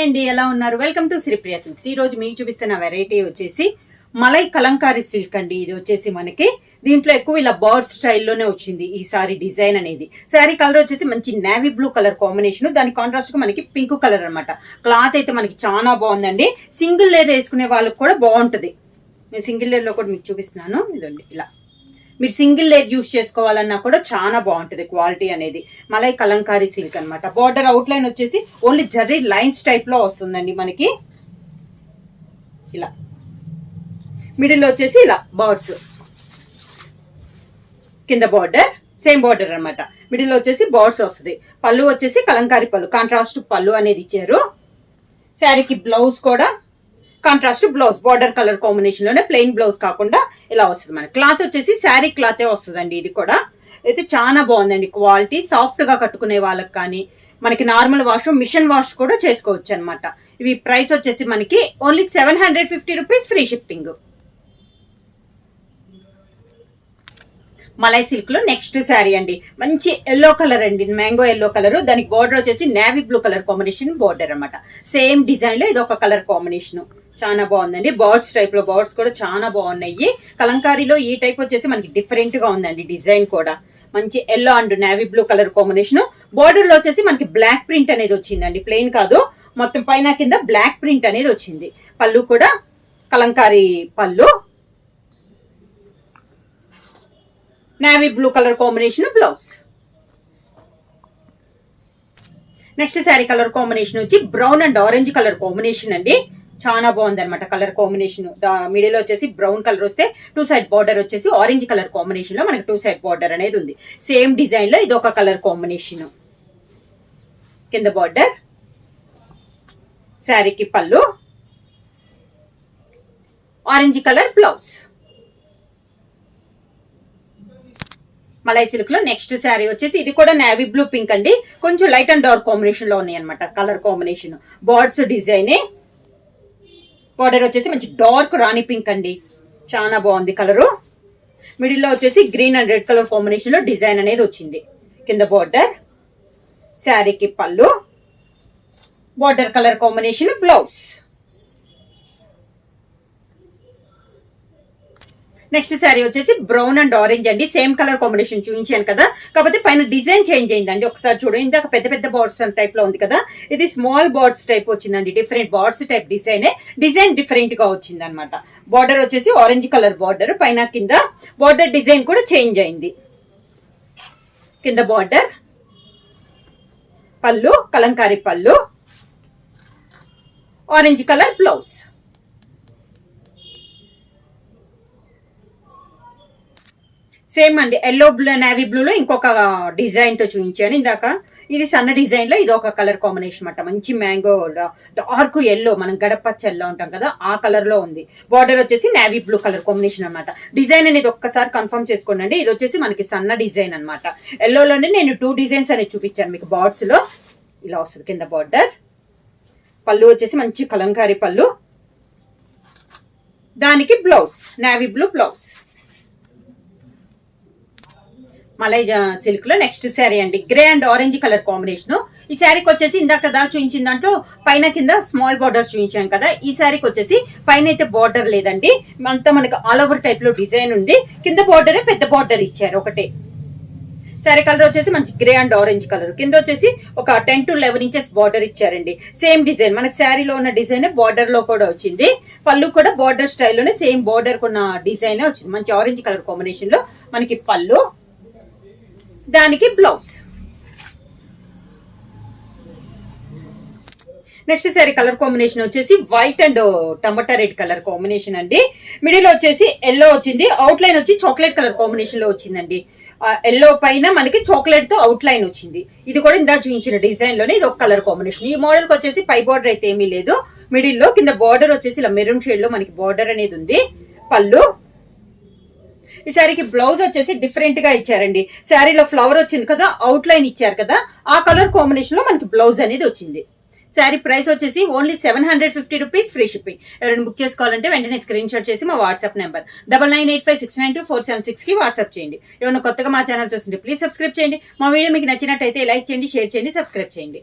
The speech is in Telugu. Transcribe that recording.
అండి, ఎలా ఉన్నారు? Welcome to Sripriya silks. ఈ రోజు మీకు చూపిస్తున్న వెరైటీ వచ్చేసి మలై కలంకారీ సిల్క్ అండి. ఇది వచ్చేసి మనకి దీంట్లో ఎక్కువ ఇలా బర్డ్ స్టైల్లోనే వచ్చింది ఈ సారీ డిజైన్ అనేది. శారీ కలర్ వచ్చేసి మంచి నేవీ బ్లూ కలర్ కాంబినేషన్, దాని కాంట్రాస్ట్ గా మనకి పింక్ కలర్ అనమాట. క్లాత్ అయితే మనకి చాలా బాగుందండి. సింగిల్ లేయర్ వేసుకునే వాళ్ళకి కూడా బాగుంటుంది. నేను సింగిల్ లేయర్ లో కూడా మీకు చూపిస్తున్నాను. ఇదండి ఇలా మీరు సింగిల్ లేయర్ యూస్ చేసుకోవాలన్నా కూడా చాలా బాగుంటుంది క్వాలిటీ అనేది. మలై కలంకారీ సిల్క్ అనమాట. బార్డర్ అవుట్ లైన్ వచ్చేసి ఓన్లీ జర్రీ లైన్స్ టైప్ లో వస్తుందండి మనకి. ఇలా మిడిల్ వచ్చేసి ఇలా బర్డ్స్, కింద బార్డర్ సేమ్ బార్డర్ అనమాట. మిడిల్ వచ్చేసి బర్డ్స్ వస్తుంది. పళ్ళు వచ్చేసి కలంకారీ పళ్ళు, కాంట్రాస్ట్ పళ్ళు అనేది ఇచ్చారు. శారీకి బ్లౌజ్ కూడా contrast blouse, border colour combination లోనే ప్లెయిన్ బ్లౌజ్ కాకుండా ఇలా వస్తుంది. మన క్లాత్ వచ్చేసి శారీ క్లాతే వస్తుందండి. ఇది కూడా అయితే చాలా బాగుందండి. క్వాలిటీ సాఫ్ట్ గా కట్టుకునే వాళ్ళకి కానీ, మనకి నార్మల్ వాష్, మిషన్ వాష్ కూడా చేసుకోవచ్చు అనమాట. ఇవి ప్రైస్ వచ్చేసి మనకి only 750 rupees, free shipping. Malai silk లో నెక్స్ట్ శారీ అండి. మంచి ఎల్లో కలర్ అండి, మ్యాంగో ఎల్లో కలర్. దానికి బార్డర్ వచ్చేసి navy blue colour combination border అనమాట. సేమ్ డిజైన్ లో ఇది ఒక కలర్ కాంబినేషన్. చాలా బాగుందండి. బర్డ్స్ టైప్ లో బర్డ్స్ కూడా చాలా బాగున్నాయి. కలంకారీలో ఈ టైప్ వచ్చేసి మనకి డిఫరెంట్ గా ఉందండి డిజైన్ కూడా. మంచి yellow and navy blue colour combination. Border లో వచ్చేసి మనకి బ్లాక్ ప్రింట్ అనేది వచ్చిందండి. ప్లెయిన్ కాదు, మొత్తం పైన కింద బ్లాక్ ప్రింట్ అనేది వచ్చింది. పళ్ళు కూడా కలంకారీ పళ్ళు, navy blue colour combination blouse. Next sari colour combination వచ్చి brown and orange colour combination అండి. చాలా బాగుంది అనమాట కలర్ కాంబినేషన్. మిడిల్ వచ్చేసి బ్రౌన్ కలర్ వస్తే టూ సైడ్ బార్డర్ వచ్చేసి ఆరెంజ్ కలర్ కాంబినేషన్ లో మనకి టూ సైడ్ బార్డర్ అనేది ఉంది. సేమ్ డిజైన్ లో ఇది ఒక కలర్ కాంబినేషన్. కింద బార్డర్, శారీకి పళ్ళు, orange colour blouse. Malai silk లో నెక్స్ట్ శారీ వచ్చేసి ఇది కూడా నేవీ బ్లూ పింక్ అండి. కొంచెం లైట్ అండ్ డార్క్ కాంబినేషన్ లో ఉన్నాయి అనమాట colour combination. Birds design, border వచ్చేసి మంచి డార్క్ రాణి పింక్ అండి. చాలా బాగుంది కలరు. మిడిల్ లో వచ్చేసి green and red colour combination లో డిజైన్ అనేది వచ్చింది. కింద బార్డర్, శారీకి పళ్ళు, border colour combination blouse. Next sari వచ్చేసి బ్రౌన్ అండ్ ఆరెంజ్ అండి. సేమ్ కలర్ కాంబినేషన్ చూపించాను కదా, కాకపోతే పైన డిజైన్ చేంజ్ అయిందండి. ఒకసారి చూడండి, ఇందాక పెద్ద పెద్ద బార్డ్స్ టైప్ లో ఉంది కదా, ఇది స్మాల్ బార్డ్స్ టైప్ వచ్చిందండి. Different birds type design different గా వచ్చింది అనమాట. బార్డర్ వచ్చేసి ఆరెంజ్ కలర్ బార్డర్, పైన కింద బార్డర్ డిజైన్ కూడా చేంజ్ అయింది. కింద బార్డర్, పళ్ళు కలంకారీ పళ్ళు, ఆరెంజ్ కలర్ బ్లౌజ్. సేమ్ అండి, ఎల్లో బ్లూ నేవీ బ్లూ లో ఇంకొక డిజైన్ తో చూపించాను ఇందాక. ఇది సన్న డిజైన్ లో ఇది ఒక కలర్ కాంబినేషన్ అనమాట. మంచి మ్యాంగో డార్క్ ఎల్లో, మనం గడపచ్చ ఎల్లో ఉంటాం కదా ఆ కలర్ లో ఉంది. బార్డర్ వచ్చేసి నేవీ బ్లూ కలర్ కాంబినేషన్ అనమాట. డిజైన్ అనేది ఒక్కసారి కన్ఫర్మ్ చేసుకోండి. ఇది వచ్చేసి మనకి సన్న డిజైన్ అనమాట. ఎల్లోలోనే నేను 2 డిజైన్స్ అనేది చూపించాను మీకు. బార్డ్స్ లో ఇలా వస్తుంది. కింద బార్డర్, పళ్ళు వచ్చేసి మంచి కలంకారీ పళ్ళు, దానికి blouse navy blue blouse. Malai silk లో నెక్స్ట్ శారీ అండి. Grey and orange colour combination. ఈ శారీకి వచ్చేసి ఇందాక చూపించిన దాంట్లో పైన కింద స్మాల్ బార్డర్స్ చూపించాం కదా, ఈ శారీకి వచ్చేసి పైన అయితే బార్డర్ లేదండి. అంతా మనకి ఆల్ ఓవర్ టైప్ లో డిజైన్ ఉంది. కింద బార్డరే పెద్ద బార్డర్ ఇచ్చారు ఒకటే. శారీ కలర్ వచ్చేసి మంచి గ్రే అండ్ ఆరెంజ్ కలర్. కింద వచ్చేసి ఒక 10 to 11 ఇంచెస్ బార్డర్ ఇచ్చారండి. సేమ్ డిజైన్ మనకి శారీలో ఉన్న డిజైన్ బార్డర్ లో కూడా వచ్చింది. పళ్ళు కూడా బార్డర్ స్టైల్లోనే సేమ్ బార్డర్ కొన్న డిజైన్ వచ్చింది. మంచి ఆరెంజ్ కలర్ కాంబినేషన్ లో మనకి పళ్ళు, దానికి blouse. Next sari colour combination వచ్చేసి వైట్ అండ్ టమాటా రెడ్ కలర్ కాంబినేషన్ అండి. మిడిల్ వచ్చేసి ఎల్లో వచ్చింది. అవుట్ లైన్ వచ్చి చాక్లెట్ కలర్ కాంబినేషన్ లో వచ్చిందండి. ఎల్లో పైన మనకి చాక్లెట్ తో అవుట్ లైన్ వచ్చింది. ఇది కూడా ఇందా చూపించిన డిజైన్ లోనే ఇది ఒక కలర్ కాంబినేషన్. ఈ మోడల్ కి వచ్చేసి పై బార్డర్ అయితే ఏమీ లేదు. మిడిల్ లో కింద బార్డర్ వచ్చేసి ఇలా మెరూన్ షేడ్ లో మనకి బార్డర్ అనేది ఉంది. పళ్ళు, ఈ శారీకి బ్లౌజ్ వచ్చేసి డిఫరెంట్ గా ఇచ్చారండి. శారీలో ఫ్లవర్ వచ్చింది కదా, అవుట్ లైన్ ఇచ్చారు కదా, ఆ కలర్ కాంబినేషన్ లో మనకి బ్లౌజ్ అనేది వచ్చింది. శారీ ప్రైస్ వచ్చేసి ఓన్లీ 750 రూపీస్, ఫ్రీ షిప్పింగ్. ఎవరైనా బుక్ చేసుకోవాలంటే వెంటనే స్క్రీన్ షాట్ చేసి మా వాట్సాప్ నెంబర్ 9985692476 కి వాట్సాప్ చేయండి. ఏమైనా కొత్తగా మా ఛానల్ చూస్తుంటే ప్లీజ్ సబ్స్క్రైబ్ చేయండి. మా వీడియో మీకు నచ్చినట్టయితే లైక్ చేయండి, షేర్ చేయండి, సబ్స్క్రైబ్ చేయండి.